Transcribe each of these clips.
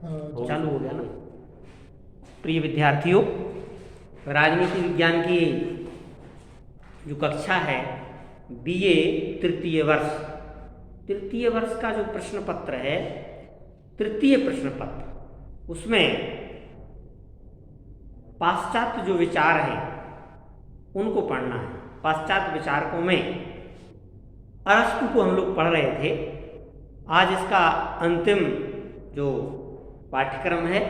चालू हो गया ना। प्रिय विद्यार्थियों, राजनीति विज्ञान की जो कक्षा है बीए तृतीय वर्ष का जो प्रश्न पत्र है, तृतीय प्रश्न पत्र, उसमें पाश्चात्य जो विचार हैं उनको पढ़ना है। पाश्चात्य विचारकों में अरस्तु को हम लोग पढ़ रहे थे। आज इसका अंतिम जो पाठ्यक्रम है,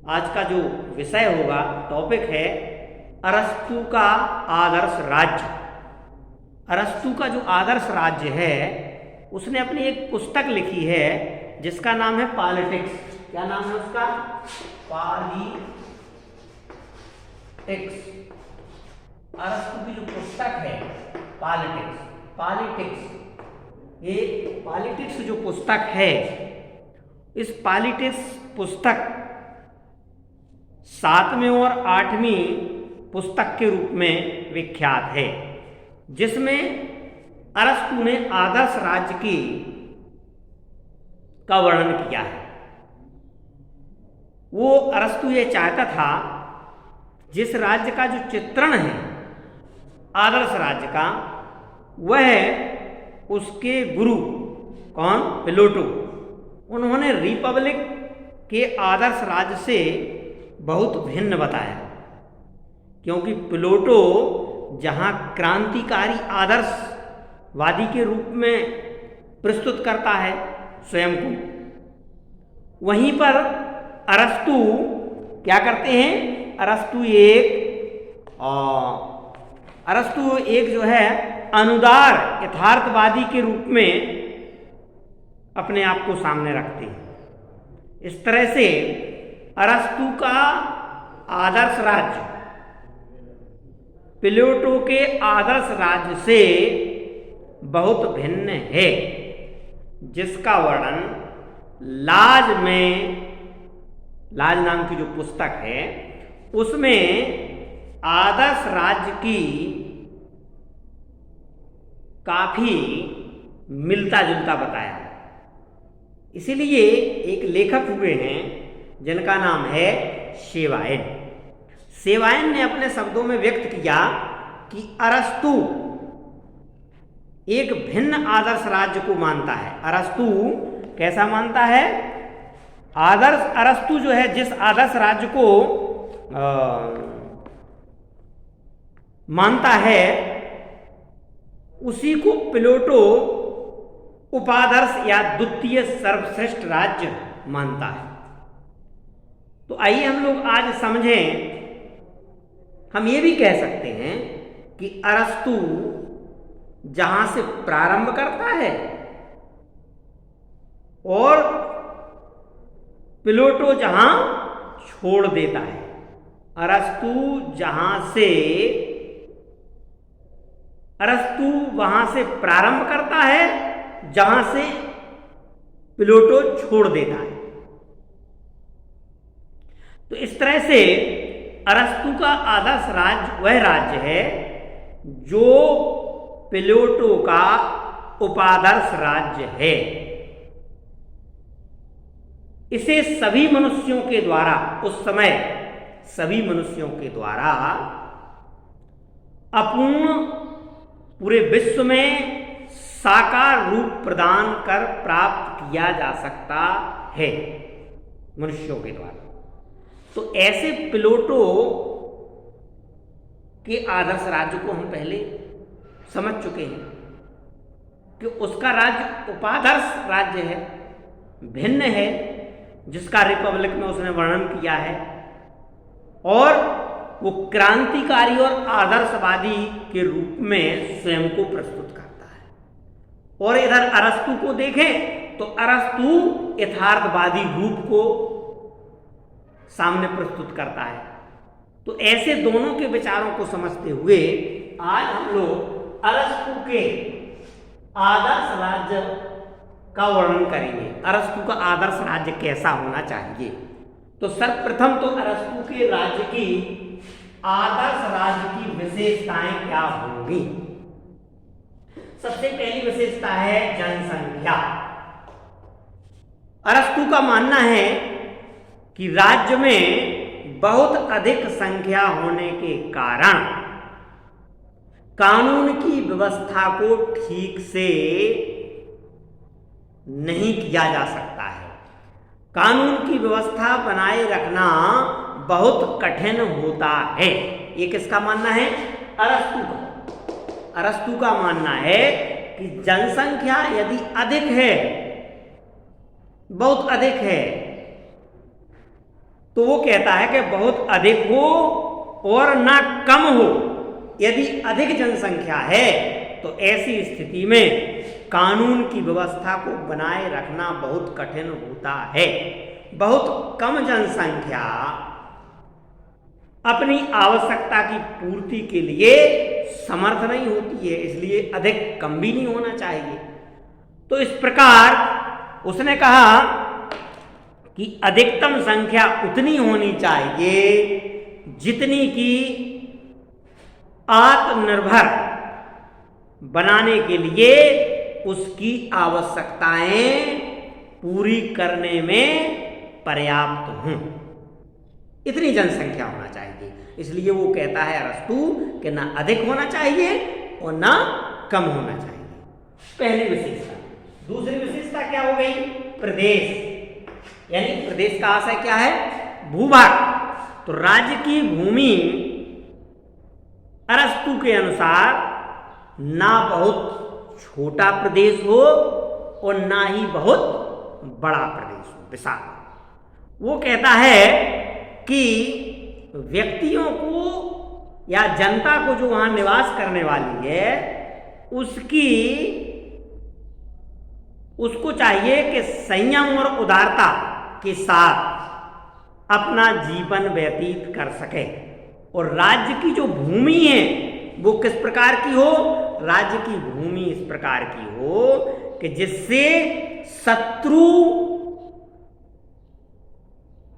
आज का जो विषय होगा, टॉपिक है अरस्तु का आदर्श राज्य। अरस्तु का जो आदर्श राज्य है, उसने अपनी एक पुस्तक लिखी है जिसका नाम है पॉलिटिक्स। क्या नाम है उसका? पॉलिटिक्स। अरस्तु की जो पुस्तक है पॉलिटिक्स, ये पॉलिटिक्स जो पुस्तक है, इस पॉलिटिक्स पुस्तक 7वीं और 8वीं पुस्तक के रूप में विख्यात है, जिसमें अरस्तु ने आदर्श राज्य का वर्णन किया है। वो अरस्तु ये चाहता था जिस राज्य का जो चित्रण है आदर्श राज्य का, वह उसके गुरु कौन? प्लेटो। उन्होंने रिपब्लिक के आदर्श राज्य से बहुत भिन्न बताया, क्योंकि प्लेटो जहाँ क्रांतिकारी आदर्शवादी के रूप में प्रस्तुत करता है स्वयं को, वहीं पर अरस्तु क्या करते हैं? अरस्तु एक जो है अनुदार यथार्थवादी के रूप में अपने आप को सामने रखते हैं। इस तरह से अरस्तु का आदर्श राज्य प्लेटो के आदर्श राज्य से बहुत भिन्न है, जिसका वर्णन लाज नाम की जो पुस्तक है उसमें आदर्श राज्य की काफी मिलता जुलता बताया है। इसीलिए एक लेखक हुए हैं जिनका नाम है शेवायन। शेवायन ने अपने शब्दों में व्यक्त किया कि अरस्तु एक भिन्न आदर्श राज्य को मानता है। अरस्तु कैसा मानता है? अरस्तु जो है जिस आदर्श राज्य को मानता है, उसी को प्लेटो उपादर्श या द्वितीय सर्वश्रेष्ठ राज्य मानता है। तो आइए हम लोग आज समझें। हम ये भी कह सकते हैं कि अरस्तु जहां से प्रारंभ करता है और प्लेटो जहां छोड़ देता है। अरस्तु वहां से प्रारंभ करता है जहां से प्लेटो छोड़ देता है। तो इस तरह से अरस्तु का आदर्श राज्य वह राज्य है जो प्लेटो का उपादर्श राज्य है। इसे सभी मनुष्यों के द्वारा, उस समय सभी मनुष्यों के द्वारा अपूर्ण पूरे विश्व में साकार रूप प्रदान कर प्राप्त किया जा सकता है मनुष्यों के द्वारा। तो ऐसे प्लेटो के आदर्श राज्य को हम पहले समझ चुके हैं कि उसका राज्य उपादर्श राज्य है, भिन्न है, जिसका रिपब्लिक में उसने वर्णन किया है, और वो क्रांतिकारी और आदर्शवादी के रूप में स्वयं को प्रस्तुत करता है। और इधर अरस्तु को देखें तो अरस्तु यथार्थवादी रूप को सामने प्रस्तुत करता है। तो ऐसे दोनों के विचारों को समझते हुए आज हम लोग अरस्तु के आदर्श राज्य का वर्णन करेंगे। अरस्तु का आदर्श राज्य कैसा होना चाहिए? तो सर्वप्रथम तो अरस्तु के राज्य की आदर्श राज्य की विशेषताएं क्या होंगी? सबसे पहली विशेषता है जनसंख्या। अरस्तु का मानना है कि राज्य में बहुत अधिक संख्या होने के कारण कानून की व्यवस्था को ठीक से नहीं किया जा सकता है। कानून की व्यवस्था बनाए रखना बहुत कठिन होता है। ये किसका मानना है? अरस्तु का। अरस्तु का मानना है कि जनसंख्या यदि अधिक है, बहुत अधिक है, तो वो कहता है कि बहुत अधिक हो और ना कम हो। यदि अधिक जनसंख्या है तो ऐसी स्थिति में कानून की व्यवस्था को बनाए रखना बहुत कठिन होता है। बहुत कम जनसंख्या अपनी आवश्यकता की पूर्ति के लिए समर्थ नहीं होती है, इसलिए अधिक कम भी नहीं होना चाहिए। तो इस प्रकार उसने कहा कि अधिकतम संख्या उतनी होनी चाहिए जितनी की आत्मनिर्भर बनाने के लिए उसकी आवश्यकताएं पूरी करने में पर्याप्त हों। इतनी जनसंख्या होना चाहिए। इसलिए वो कहता है अरस्तु कि ना अधिक होना चाहिए और ना कम होना चाहिए। पहली विशेषता। दूसरी विशेषता क्या हो गई? प्रदेश, यानी प्रदेश का आशय क्या है? भूभाग। तो राज्य की भूमि अरस्तु के अनुसार ना बहुत छोटा प्रदेश हो और ना ही बहुत बड़ा प्रदेश हो, विशाल। वो कहता है कि व्यक्तियों को या जनता को जो वहां निवास करने वाली है उसको चाहिए कि संयम और उदारता के साथ अपना जीवन व्यतीत कर सके। और राज्य की जो भूमि है वो किस प्रकार की हो? राज्य की भूमि इस प्रकार की हो कि जिससे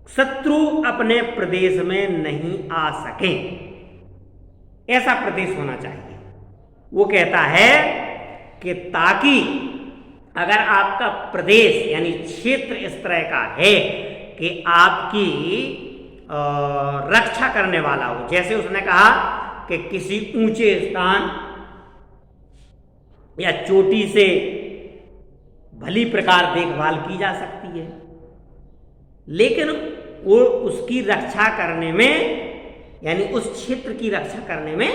शत्रु अपने प्रदेश में नहीं आ सके, ऐसा प्रदेश होना चाहिए। वो कहता है कि ताकि अगर आपका प्रदेश यानी क्षेत्र इस तरह का है कि आपकी रक्षा करने वाला हो, जैसे उसने कहा कि किसी ऊंचे स्थान या चोटी से भली प्रकार देखभाल की जा सकती है, लेकिन वो उसकी रक्षा करने में यानी उस क्षेत्र की रक्षा करने में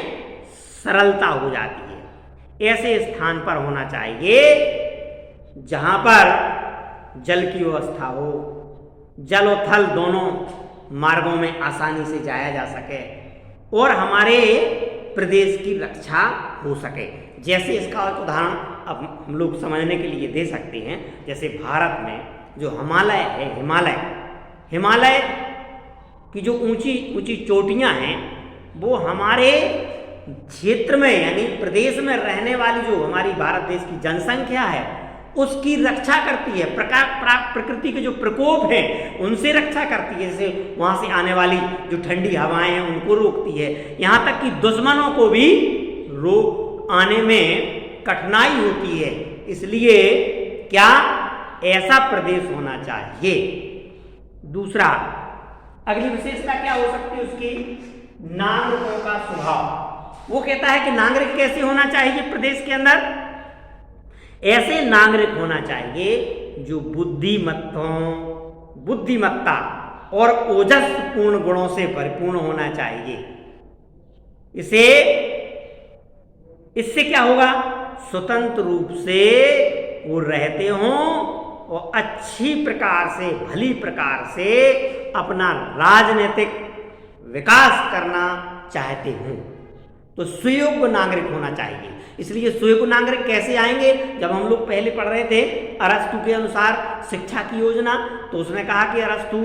सरलता हो जाती है। ऐसे स्थान पर होना चाहिए जहां पर जल की व्यवस्था हो, जल और थल दोनों मार्गों में आसानी से जाया जा सके और हमारे प्रदेश की रक्षा हो सके। जैसे इसका एक उदाहरण अब हम लोग समझने के लिए दे सकते हैं। जैसे भारत में जो हिमालय है, हिमालय की जो ऊंची ऊंची चोटियां हैं वो हमारे क्षेत्र में यानी प्रदेश में रहने वाली जो हमारी भारत देश की जनसंख्या है उसकी रक्षा करती है। प्रकृति के जो प्रकोप हैं उनसे रक्षा करती है। जैसे वहां से आने वाली जो ठंडी हवाएं हैं उनको रोकती है, यहाँ तक कि दुश्मनों को भी आने में कठिनाई होती है। इसलिए क्या ऐसा प्रदेश होना चाहिए। दूसरा, अगली विशेषता क्या हो सकती है उसकी? नागरिकों का स्वभाव। वो कहता है कि नागरिक कैसे होना चाहिए प्रदेश के अंदर? ऐसे नागरिक होना चाहिए जो बुद्धिमत्ता और ओजस्पूर्ण गुणों से परिपूर्ण होना चाहिए। इससे क्या होगा? स्वतंत्र रूप से वो रहते हों और अच्छी प्रकार से भली प्रकार से अपना राजनीतिक विकास करना चाहते हों। तो सुयोग्य नागरिक होना चाहिए। इसलिए सुयोग्य नागरिक कैसे आएंगे? जब हम लोग पहले पढ़ रहे थे अरस्तु के अनुसार शिक्षा की योजना, तो उसने कहा कि अरस्तु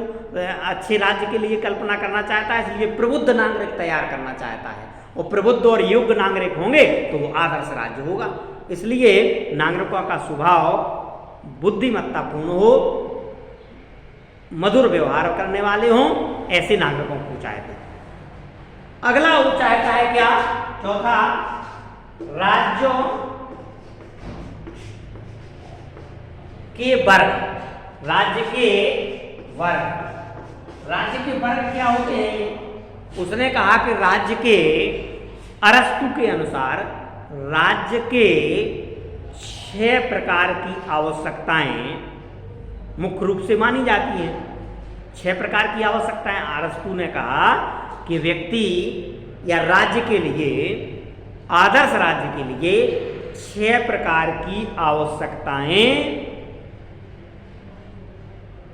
अच्छे राज्य के लिए कल्पना करना चाहता है, इसलिए प्रबुद्ध नागरिक तैयार करना चाहता है। और प्रबुद्ध और योग्य नागरिक होंगे तो वो आदर्श राज्य होगा। इसलिए नागरिकों का स्वभाव बुद्धिमत्तापूर्ण हो, मधुर व्यवहार करने वाले हों, ऐसे नागरिकों को चाहते हैं। अगला वो चाहता है क्या? चौथा, राज्यों के वर्ग राज्य के वर्ग। राज्य के वर्ग क्या होते हैं? उसने कहा कि राज्य के, अरस्तु के अनुसार राज्य के 6 प्रकार की आवश्यकताएं मुख्य रूप से मानी जाती हैं। 6 प्रकार की आवश्यकताएं अरस्तु ने कहा कि व्यक्ति या राज्य के लिए, आदर्श राज्य के लिए 6 प्रकार की आवश्यकताएं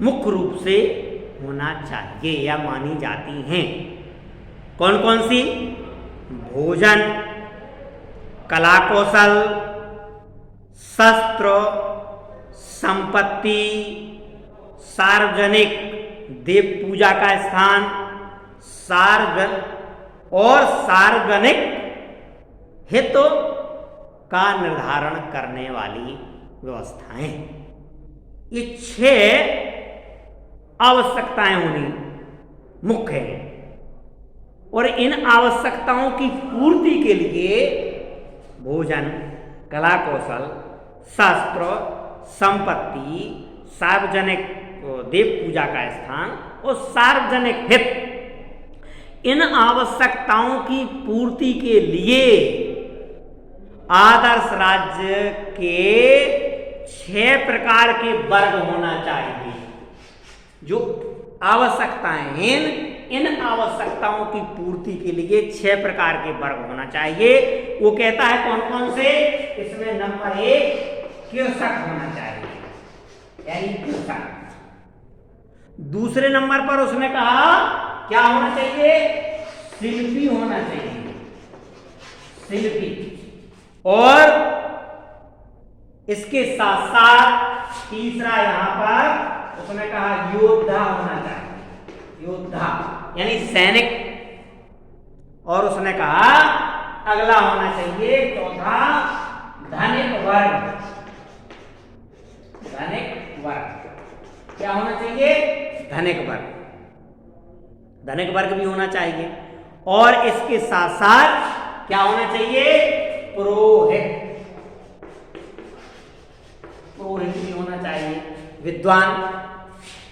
मुख्य रूप से होना चाहिए या मानी जाती हैं। कौन कौन सी? भोजन, कला कौशल, शस्त्र, संपत्ति, सार्वजनिक देव पूजा का स्थान, सार्वजनिक हित का निर्धारण करने वाली व्यवस्थाएं। ये 6 आवश्यकताएं होनी मुख्य है और इन आवश्यकताओं की पूर्ति के लिए भोजन, कला कौशल, शास्त्र, संपत्ति, सार्वजनिक देव पूजा का स्थान और सार्वजनिक हित, इन आवश्यकताओं की पूर्ति के लिए आदर्श राज्य के 6 प्रकार के वर्ग होना चाहिए। जो आवश्यकताएं हैं, इन आवश्यकताओं की पूर्ति के लिए 6 प्रकार के वर्ग होना चाहिए। वो कहता है कौन कौन से? इसमें नंबर 1 कृषक होना चाहिए, यानी कृषक। दूसरे नंबर पर उसने कहा क्या होना चाहिए? शिल्पी होना चाहिए, शिल्पी। और इसके साथ साथ तीसरा यहां पर उसने कहा योद्धा होना चाहिए, योद्धा यानी सैनिक। और उसने कहा अगला होना चाहिए चौथा धनिक वर्ग। धनिक वर्ग क्या होना चाहिए? धनिक वर्ग, धनिक वर्ग भी होना चाहिए। और इसके साथ साथ क्या होना चाहिए? पुरोहित, पुरोहित भी होना चाहिए, विद्वान,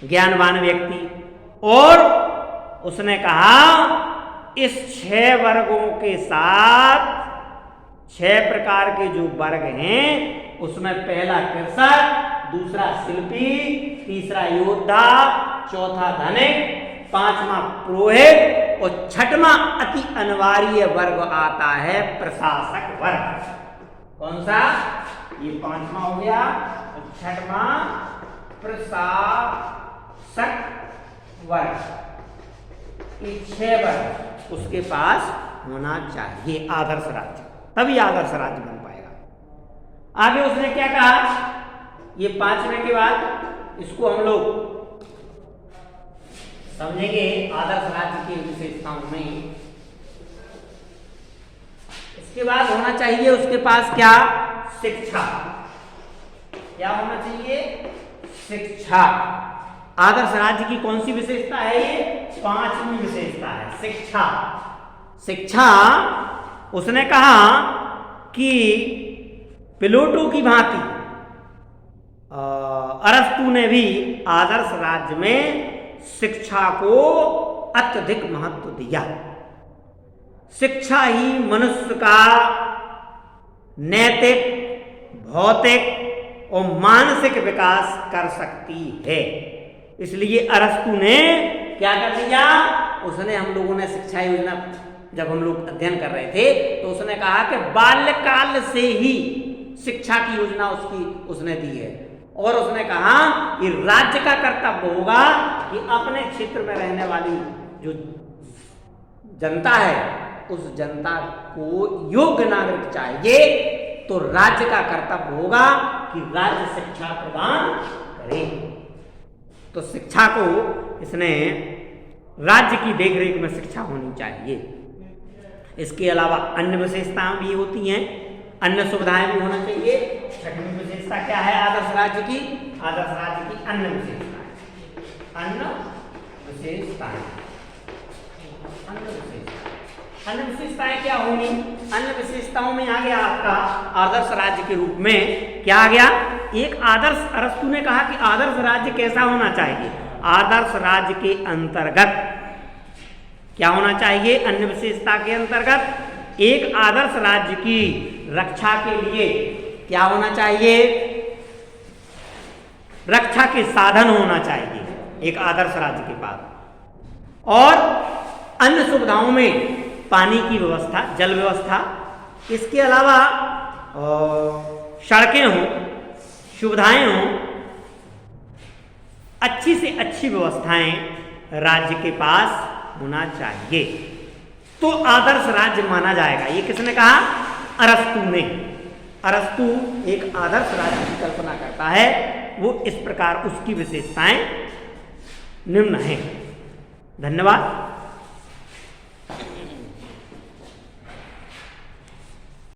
ज्ञानवान व्यक्ति। और उसने कहा इस 6 वर्गों के साथ 6 प्रकार के जो वर्ग हैं उसमें पहला कृषक, दूसरा शिल्पी, तीसरा योद्धा, चौथा धनिक, 5वां पुरोहित और 6वां अति अनिवार्य वर्ग आता है प्रशासक वर्ग। कौन सा? ये 5वां हो गया और 6वां प्रशासक वर्ग। ये 6 वर्ग उसके पास होना चाहिए आदर्श राज्य, तभी आदर्श राज्य बन पाएगा। आगे उसने क्या कहा? ये 5वें के बाद इसको हम लोग समझेंगे आदर्श राज्य की विशेषताओं में। इसके बाद होना चाहिए उसके पास क्या? शिक्षा। क्या होना चाहिए? शिक्षा। आदर्श राज्य की कौन सी विशेषता है? ये 5वीं विशेषता है, शिक्षा। शिक्षा उसने कहा कि प्लेटो की भांति अरस्तु ने भी आदर्श राज्य में शिक्षा को अत्यधिक महत्व दिया। शिक्षा ही मनुष्य का नैतिक, भौतिक और मानसिक विकास कर सकती है। इसलिए अरस्तु ने क्या कर दिया? उसने, हम लोगों ने शिक्षा योजना जब हम लोग अध्ययन कर रहे थे तो उसने कहा कि बाल्यकाल से ही शिक्षा की योजना उसने दी है। और उसने कहा कि राज्य का कर्तव्य होगा कि अपने क्षेत्र में रहने वाली जो जनता है उस जनता को योग्य नागरिक चाहिए, तो राज्य का कर्तव्य होगा कि राज्य शिक्षा प्रदान करे। तो शिक्षा को इसने, राज्य की देखरेख में शिक्षा होनी चाहिए। इसके अलावा अन्य विशेषताएं भी होती हैं, अन्य सुविधाएं भी होना चाहिए। 6वीं विशेषता क्या है आदर्श राज्य की? आदर्श राज्य की अन्य विशेषताएं। अन्य विशेषताएं, अन्य विशेषताएं क्या होंगी? अन्य विशेषताओं में आ गया आपका आदर्श राज्य के रूप में क्या आ गया? एक आदर्श, अरस्तु ने कहा कि आदर्श राज्य कैसा होना चाहिए? आदर्श राज्य के अंतर्गत क्या होना चाहिए? अन्य विशेषता के अंतर्गत एक आदर्श राज्य की रक्षा के लिए क्या होना चाहिए? रक्षा के साधन होना चाहिए एक आदर्श राज्य के पास, और अन्य सुविधाओं में पानी की व्यवस्था, जल व्यवस्था, इसके अलावा सड़कें हों, सुविधाएं हों, अच्छी से अच्छी व्यवस्थाएं राज्य के पास होना चाहिए, तो आदर्श राज्य माना जाएगा। ये किसने कहा? अरस्तु ने। अरस्तु एक आदर्श राज्य की कल्पना करता है, वो इस प्रकार उसकी विशेषताएं निम्न हैं। धन्यवाद।